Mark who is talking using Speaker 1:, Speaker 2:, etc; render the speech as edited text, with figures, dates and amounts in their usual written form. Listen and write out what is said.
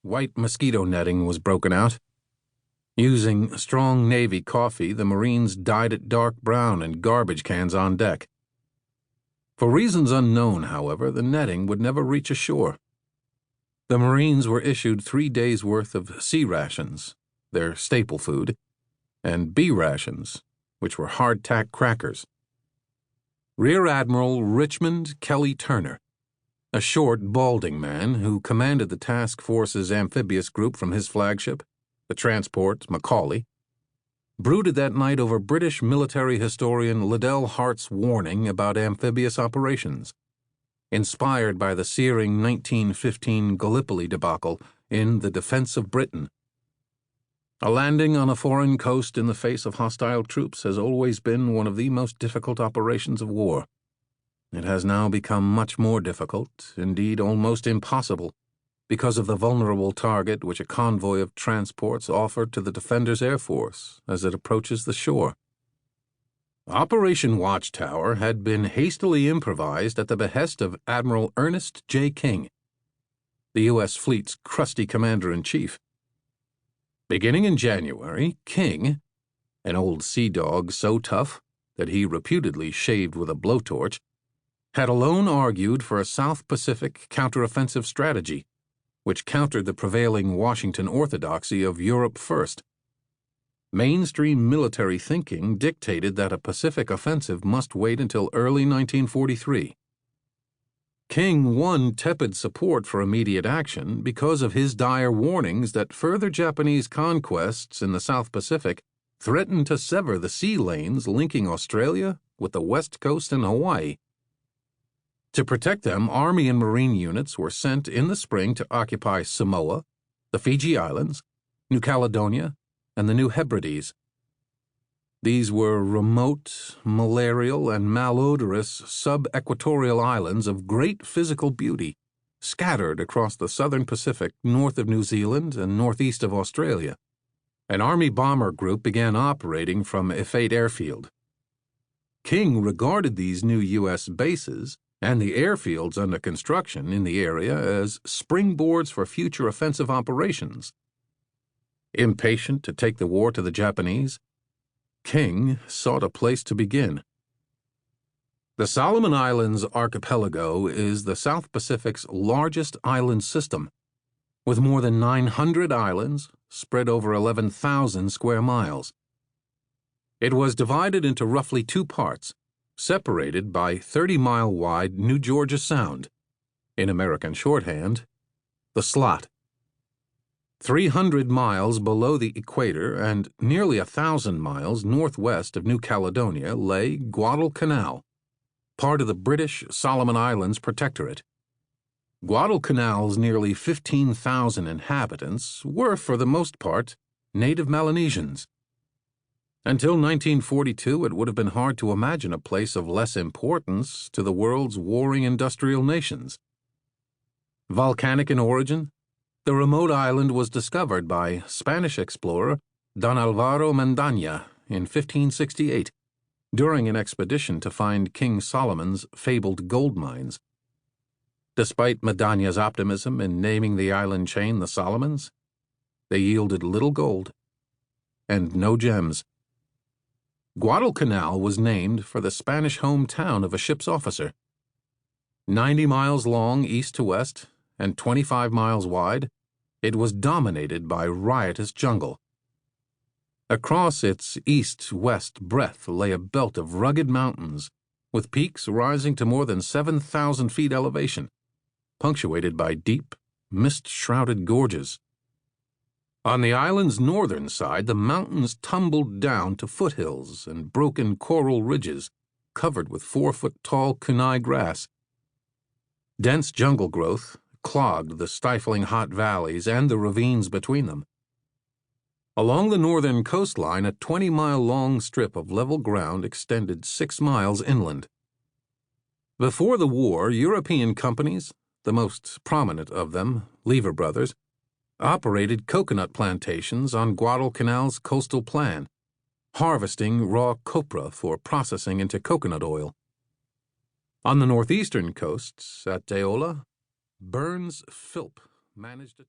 Speaker 1: white mosquito netting was broken out. Using strong Navy coffee, the Marines dyed it dark brown in garbage cans on deck. For reasons unknown, however, the netting would never reach ashore. The Marines were issued 3 days' worth of C rations, their staple food, and B rations, which were hardtack crackers. Rear Admiral Richmond Kelly Turner, a short, balding man who commanded the task force's amphibious group from his flagship, the transport Macaulay, brooded that night over British military historian Liddell Hart's warning about amphibious operations, inspired by the searing 1915 Gallipoli debacle in The Defense of Britain. A landing on a foreign coast in the face of hostile troops has always been one of the most difficult operations of war. It has now become much more difficult, indeed almost impossible, because of the vulnerable target which a convoy of transports offered to the Defender's Air Force as it approaches the shore. Operation Watchtower had been hastily improvised at the behest of Admiral Ernest J. King, the U.S. Fleet's crusty commander-in-chief. Beginning in January, King, an old sea dog so tough that he reputedly shaved with a blowtorch, had alone argued for a South Pacific counteroffensive strategy, which countered the prevailing Washington orthodoxy of Europe first. Mainstream military thinking dictated that a Pacific offensive must wait until early 1943. King won tepid support for immediate action because of his dire warnings that further Japanese conquests in the South Pacific threatened to sever the sea lanes linking Australia with the West Coast and Hawaii. To protect them, Army and Marine units were sent in the spring to occupy Samoa, the Fiji Islands, New Caledonia, and the New Hebrides. These were remote, malarial, and malodorous sub-equatorial islands of great physical beauty, scattered across the southern Pacific north of New Zealand and northeast of Australia. An Army bomber group began operating from Hachette Airfield. King regarded these new U.S. bases and the airfields under construction in the area as springboards for future offensive operations. Impatient to take the war to the Japanese, King sought a place to begin. The Solomon Islands archipelago is the South Pacific's largest island system, with more than 900 islands spread over 11,000 square miles. It was divided into roughly 2 parts, separated by 30-mile-wide New Georgia Sound, in American shorthand, the Slot. 300 miles below the equator and nearly 1,000 miles northwest of New Caledonia lay Guadalcanal, part of the British Solomon Islands Protectorate. Guadalcanal's nearly 15,000 inhabitants were, for the most part, native Melanesians. Until 1942, it would have been hard to imagine a place of less importance to the world's warring industrial nations. Volcanic in origin, the remote island was discovered by Spanish explorer Don Alvaro Mendaña in 1568 during an expedition to find King Solomon's fabled gold mines. Despite Mendaña's optimism in naming the island chain the Solomons, they yielded little gold and no gems. Guadalcanal was named for the Spanish hometown of a ship's officer. 90 miles long east to west and 25 miles wide, it was dominated by riotous jungle. Across its east-west breadth lay a belt of rugged mountains, with peaks rising to more than 7,000 feet elevation, punctuated by deep, mist-shrouded gorges. On the island's northern side, the mountains tumbled down to foothills and broken coral ridges covered with 4-foot-tall kunai grass. Dense jungle growth clogged the stifling hot valleys and the ravines between them. Along the northern coastline, a 20-mile-long strip of level ground extended 6 miles inland. Before the war, European companies, the most prominent of them, Lever Brothers, operated coconut plantations on Guadalcanal's coastal plan, harvesting raw copra for processing into coconut oil. On the northeastern coasts, at Deola, Burns Philp managed a